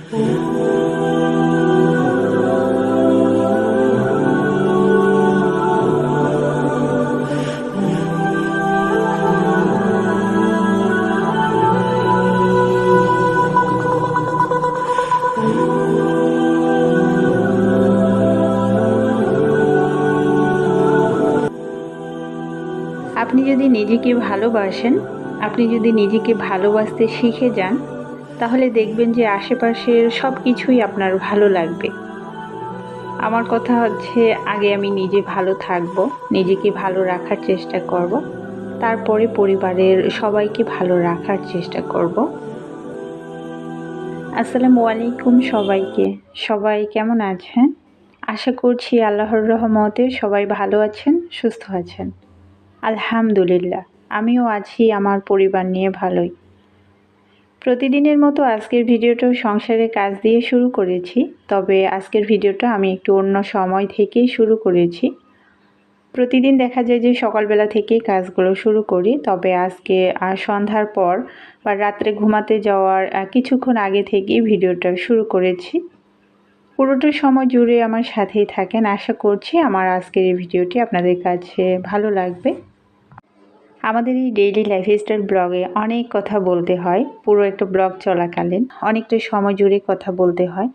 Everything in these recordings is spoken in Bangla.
আপনি যদি নিজেকে ভালোবাসেন, আপনি যদি নিজেকে ভালোবাসতে শিখে যান, তাহলে দেখবেন যে আশেপাশের সব কিছুই আপনার ভালো লাগবে। আমার কথা হচ্ছে, আগে আমি নিজে ভালো থাকবো, নিজেকে ভালো রাখার চেষ্টা করব, তারপরে পরিবারের সবাইকে ভালো রাখার চেষ্টা করব। আসসালামু আলাইকুম সবাইকে। সবাই কেমন আছেন? আশা করছি আল্লাহর রহমতে সবাই ভালো আছেন, সুস্থ আছেন। আলহামদুলিল্লাহ, আমিও আছি আমার পরিবার নিয়ে ভালোই। প্রতিদিনের মতো আজকের ভিডিওটাও সংসারের কাজ দিয়ে শুরু করেছি, তবে আজকের ভিডিওটা আমি একটু অন্য সময় থেকেই শুরু করেছি। প্রতিদিন দেখা যায় যে সকালবেলা থেকেই কাজগুলো শুরু করি, তবে আজকে সন্ধ্যার পর বা রাত্রে ঘুমাতে যাওয়ার কিছুক্ষণ আগে থেকেই ভিডিওটা শুরু করেছি। পুরোটা সময় জুড়ে আমার সাথেই থাকেন। আশা করছি আমার আজকের এই ভিডিওটি আপনাদের কাছে ভালো লাগবে। আমাদের এই ডেইলি লাইফস্টাইল ব্লগে অনেক কথা বলতে হয়। পুরো একটা ব্লগ চলাকালীন অনেকটা সময় জুড়ে কথা বলতে হয়।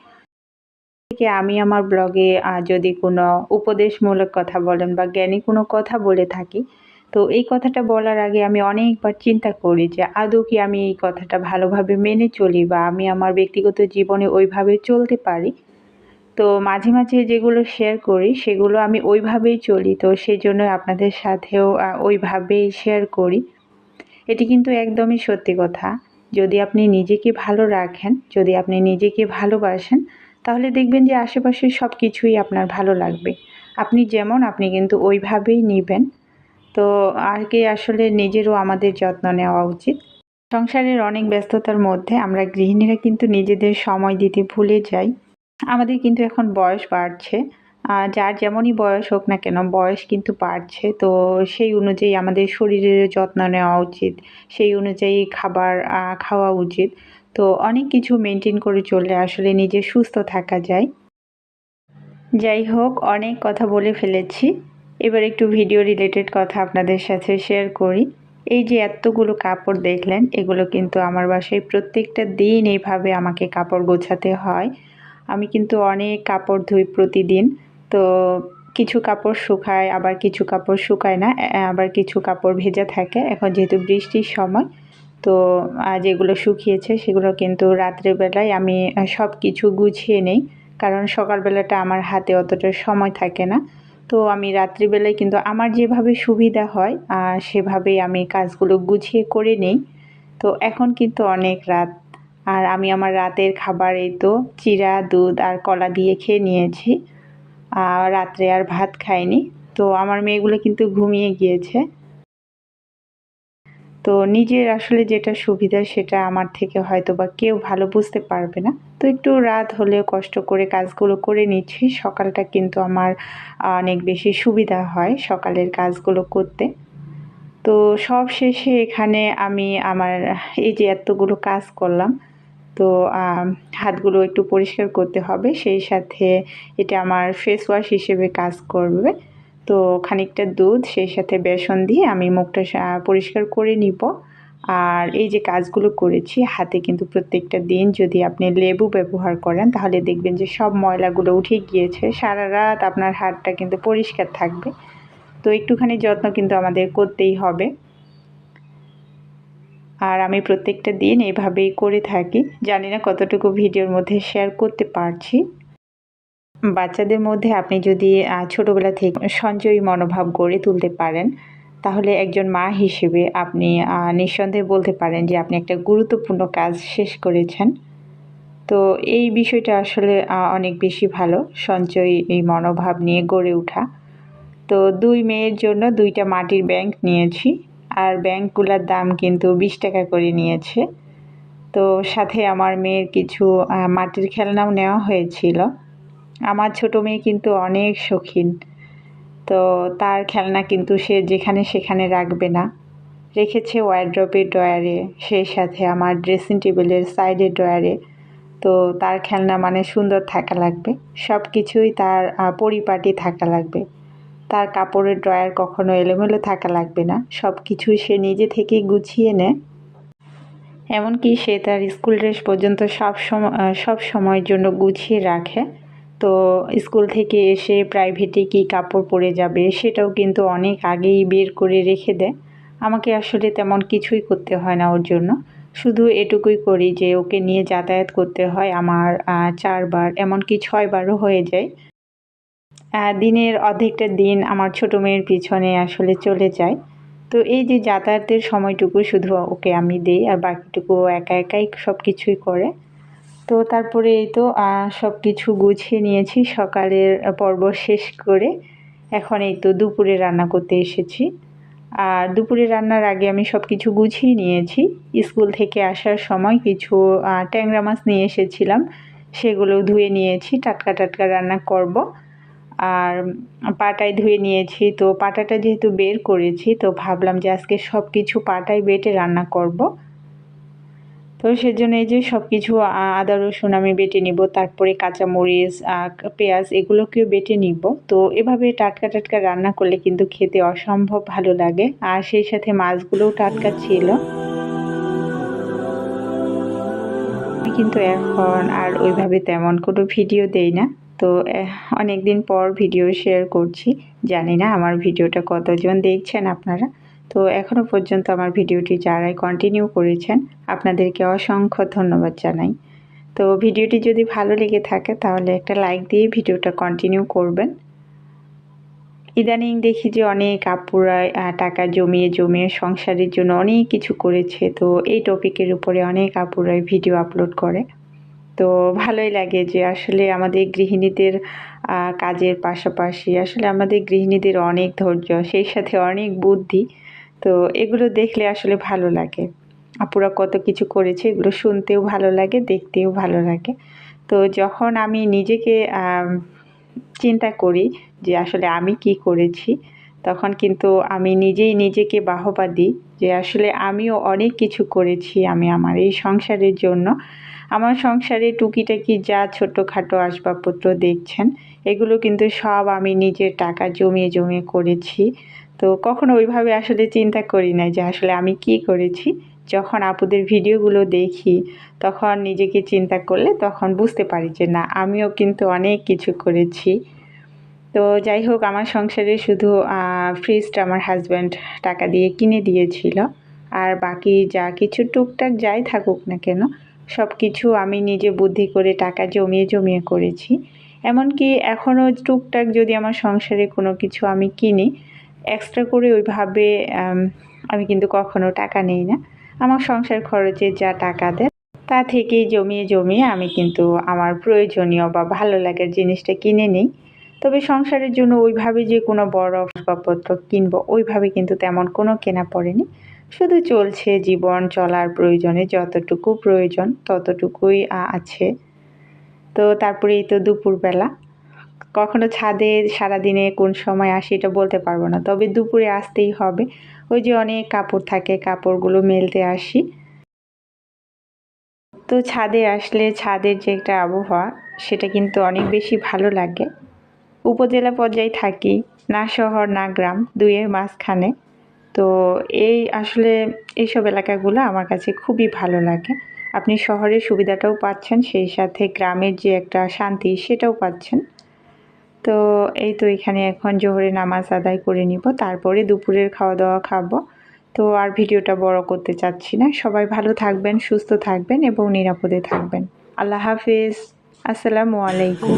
থেকে আমি আমার ব্লগে যদি কোনো উপদেশমূলক কথা বলেন বা জ্ঞানী কোনো কথা বলে থাকি, তো এই কথাটা বলার আগে আমি অনেকবার চিন্তা করি যে আদৌ কি আমি এই কথাটা ভালোভাবে মেনে চলি বা আমি আমার ব্যক্তিগত জীবনে ওইভাবে চলতে পারি। তো মাঝে মাঝে যেগুলো শেয়ার করি সেগুলো আমি ওইভাবেই চলি, তো সেই জন্য আপনাদের সাথেও ওইভাবেই শেয়ার করি। এটি কিন্তু একদমই সত্যি কথা। যদি আপনি নিজেকে ভালো রাখেন, যদি আপনি নিজেকে ভালোবাসেন, তাহলে দেখবেন যে আশেপাশের সব কিছুই আপনার ভালো লাগবে। আপনি যেমন, আপনি কিন্তু ওইভাবেই নিবেন। তো আগে আসলে নিজেরও আমাদের যত্ন নেওয়া উচিত। সংসারের অনেক ব্যস্ততার মধ্যে আমরা গৃহিণীরা কিন্তু নিজেদের সময় দিতে ভুলে যাই। আমাদের কিন্তু এখন বয়স বাড়ছে। যার যেমনই বয়স হোক না কেন, বয়স কিন্তু বাড়ছে। তো সেই অনুযায়ী আমাদের শরীরের যত্ন নেওয়া উচিত। সেই অনুযায়ী খাবার খাওয়া উচিত। তো অনেক কিছু মেনটেন করে চললে আসলে নিজে সুস্থ থাকা যায়। যাই হোক, অনেক কথা বলে ফেলেছি। এবার একটু ভিডিও রিলেটেড কথা আপনাদের সাথে শেয়ার করি। এই যে এতগুলো কাপড় দেখলেন, এগুলো কিন্তু আমার বাসায় প্রত্যেকটা দিন এইভাবে আমাকে কাপড় গোছাতে হয়। আমি কিন্তু অনেক কাপড় ধুই প্রতিদিন। তো কিছু কাপড় শুকায়, আবার কিছু কাপড় শুকায় না, আবার কিছু কাপড় ভেজা থাকে। এখন যেহেতু বৃষ্টির সময়, তো যেগুলো শুকিয়েছে সেগুলো কিন্তু রাত্রেবেলায় আমি সব কিছু গুছিয়ে নেই, কারণ সকালবেলাটা আমার হাতে অতটা সময় থাকে না। তো আমি রাত্রিবেলায় কিন্তু আমার যেভাবে সুবিধা হয় সেভাবেই আমি কাজগুলো গুছিয়ে করে নেই। তো এখন কিন্তু অনেক রাত, আর আমি আমার রাতের খাবার এই তো চিড়া, দুধ আর কলা দিয়ে খেয়ে নিয়েছি। রাত্রে আর ভাত খাইনি। তো আমার মেয়েগুলো কিন্তু ঘুমিয়ে গিয়েছে। তো নিজের আসলে যেটা সুবিধা সেটা আমার থেকে হয়তো বা কেউ ভালো বুঝতে পারবে না। তো একটু রাত হলেও কষ্ট করে কাজগুলো করে নিচ্ছি। সকালটা কিন্তু আমার অনেক বেশি সুবিধা হয় সকালের কাজগুলো করতে। তো সব শেষে এখানে আমি আমার এই যে এতগুলো কাজ করলাম, তো হাতগুলো একটু পরিষ্কার করতে হবে। সেই সাথে এটা আমার ফেস ওয়াশ হিসেবে কাজ করবে। তো খানিকটা দুধ, সেই সাথে বেসন দিয়ে আমি মুখটা পরিষ্কার করে নিব। আর এই যে কাজগুলো করেছি হাতে, কিন্তু প্রত্যেকটা দিন যদি আপনি লেবু ব্যবহার করেন তাহলে দেখবেন যে সব ময়লাগুলো উঠে গিয়েছে। সারা রাত আপনার হাতটা কিন্তু পরিষ্কার থাকবে। তো একটুখানি যত্ন কিন্তু আমাদের করতেই হবে। আর আমি প্রত্যেকটা দিন এভাবেই করে থাকি। জানি না কতটুকু ভিডিওর মধ্যে শেয়ার করতে পারছি। বাচ্চাদের মধ্যে আপনি যদি ছোটোবেলা থেকে সঞ্চয়ী মনোভাব গড়ে তুলতে পারেন, তাহলে একজন মা হিসেবে আপনি নিঃসন্দেহে বলতে পারেন যে আপনি একটা গুরুত্বপূর্ণ কাজ শেষ করেছেন। তো এই বিষয়টা আসলে অনেক বেশি ভালো, সঞ্চয়ী এই মনোভাব নিয়ে গড়ে ওঠা। তো ২ মেয়ের জন্য ২টা মাটির ব্যাংক নিয়েছি। আর ব্যাংকগুলোর দাম কিন্তু ২০ টাকা করে নিয়েছে। তো সাথে আমার মেয়ের কিছু মাটির খেলনাও নেওয়া হয়েছিল। আমার ছোট মেয়ে কিন্তু অনেক শৌখিন। তো তার খেলনা কিন্তু সে যেখানে সেখানে রাখবে না। রেখেছে ওয়ারড্রবের ড্রয়ারে, সেই সাথে আমার ড্রেসিং টেবিলের সাইডের ড্রয়ারে। তো তার খেলনা মানে সুন্দর থাকা লাগবে, সব কিছুই তার পরিপাটি থাকা লাগবে। তার কাপড়ের ড্রয়ার কখনো এলোমেলো থাকা লাগবে না, সব কিছুই সে নিজে থেকেই গুছিয়ে নেয়। এমনকি সে তার স্কুল ড্রেস পর্যন্ত সব সময়ের জন্য গুছিয়ে রাখে। তো স্কুল থেকে এসে প্রাইভেটে কী কাপড় পরে যাবে সেটাও কিন্তু অনেক আগেই বের করে রেখে দেয়। আমাকে আসলে তেমন কিছুই করতে হয় না ওর জন্য, শুধু এটুকুই করি যে ওকে নিয়ে যাতায়াত করতে হয় আমার 4 বার, এমনকি 6 বারও হয়ে যায়। দিনের অর্ধেকটা দিন আমার ছোট মেয়ের পিছনে আসলে চলে যায়। তো এই যে যাতায়াতের সময়টুকু শুধু ওকে আমি দেই, আর বাকিটুকু ও একা একাই সব কিছুই করে। তো তারপরে এই তো সব কিছু গুছিয়ে নিয়েছি, সকালের পর্ব শেষ করে এখন এই তো দুপুরে রান্না করতে এসেছি। আর দুপুরে রান্নার আগে আমি সব কিছু গুছিয়ে নিয়েছি। স্কুল থেকে আসার সময় কিছু ট্যাংরা মাছ নিয়ে এসেছিলাম, সেগুলো ধুয়ে নিয়েছি, টাটকা টাটকা রান্না করব। আর পাটায় ধুয়ে নিয়েছি, তো পাটাটা যেহেতু বের করেছি তো ভাবলাম যে আজকে সব কিছু পাটায় বেটে রান্না করব। তো সেজন্য এই যে সব কিছু আদা রসুন আমি বেটে নিব, তারপরে কাঁচামরিচ পেঁয়াজ এগুলোকেও বেটে নিব। তো এভাবে টাটকা টাটকা রান্না করলে কিন্তু খেতে অসম্ভব ভালো লাগে, আর সেই সাথে মাছগুলোও টাটকা ছিল। আমি কিন্তু এখন আর ওইভাবে তেমন কোনো ভিডিও দেই না। তো অনেক দিন পর ভিডিও শেয়ার করছি, জানি না আমার ভিডিওটা কতজন দেখছেন আপনারা। তো এখনও পর্যন্ত আমার ভিডিওটি যারাই কন্টিনিউ করেছেন আপনাদেরকে অসংখ্য ধন্যবাদ জানাই। তো ভিডিওটি যদি ভালো লেগে থাকে তাহলে একটা লাইক দিয়ে ভিডিওটা কন্টিনিউ করবেন। ইদানিং দেখি যে অনেক আপুরা টাকা জমিয়ে জমিয়ে সংসারের জন্য অনেক কিছু করেছে। তো এই টপিকের উপরে অনেক আপুরাই ভিডিও আপলোড করে। তো ভালোই লাগে যে আসলে আমাদের গৃহিণীদের কাজের পাশাপাশি আসলে আমাদের গৃহিণীদের অনেক ধৈর্য, সেই সাথে অনেক বুদ্ধি। তো এগুলো দেখলে আসলে ভালো লাগে। আপুরা কত কিছু করেছে এগুলো শুনতেও ভালো লাগে, দেখতেও ভালো লাগে। তো যখন আমি নিজেকে চিন্তা করি যে আসলে আমি কি করেছি, তখন কিন্তু আমি নিজেই নিজেকে বাহবা দিই যে আসলে আমিও অনেক কিছু করেছি আমি আমার এই সংসারের জন্য। আমার সংসারে টুকিটাকি যা ছোটোখাটো আসবাবপত্র দেখছেন এগুলো কিন্তু সব আমি নিজের টাকা জমিয়ে জমিয়ে করেছি। তো কখনো ওইভাবে আসলে চিন্তা করি নাই যে আসলে আমি কি করেছি। যখন আপুদের ভিডিওগুলো দেখি তখন নিজেকে চিন্তা করলে তখন বুঝতে পারি যে না, আমিও কিন্তু অনেক কিছু করেছি। তো যাই হোক, আমার সংসারে শুধু ফ্রিজটা আমার হাজব্যান্ড টাকা দিয়ে কিনে দিয়েছিল, আর বাকি যা কিছু টুকটাক যাই থাকুক না কেন সব কিছু আমি নিজে বুদ্ধি করে টাকা জমিয়ে জমিয়ে করেছি। এমনকি এখনও টুকটাক যদি আমার সংসারে কোনো কিছু আমি কিনি, এক্সট্রা করে ওইভাবে আমি কিন্তু কখনো টাকা নেই না। আমার সংসার খরচে যা টাকা দেয় তা থেকেই জমিয়ে জমিয়ে আমি কিন্তু আমার প্রয়োজনীয় বা ভালো লাগার জিনিসটা কিনে নিই। তবে সংসারের জন্য ওইভাবে যে কোনো বড় আসবাবপত্র কিনবো ওইভাবে কিন্তু তেমন কোনো কেনা পড়েনি। শুধু চলছে, জীবন চলার প্রয়োজনে যতটুকু প্রয়োজন ততটুকুই আছে। তো তারপরে এই তো দুপুরবেলা, কখনো ছাদে সারাদিনে কোন সময় আসি এটা বলতে পারবো না, তবে দুপুরে আসতেই হবে। ওই যে অনেক কাপড় থাকে, কাপড়গুলো মেলতে আসি। তো ছাদে আসলে ছাদের যে একটা আবহাওয়া সেটা কিন্তু অনেক বেশি ভালো লাগে। উপজেলা পর্যায়ে থাকি, না শহর না গ্রাম, দুইয়ের মাঝখানে। তো এই আসলে এইসব এলাকাগুলো আমার কাছে খুবই ভালো লাগে। আপনি শহরের সুবিধাটাও পাচ্ছেন, সেই সাথে গ্রামের যে একটা শান্তি সেটাও পাচ্ছেন। তো এই তো এখানে এখন জোহরের নামাজ আদায় করে নিব, তারপরে দুপুরের খাওয়া দাওয়া খাবো। তো আর ভিডিওটা বড় করতে চাচ্ছি না। সবাই ভালো থাকবেন, সুস্থ থাকবেন এবং নিরাপদে থাকবেন। আল্লাহ হাফিজ। আসসালামু আলাইকুম।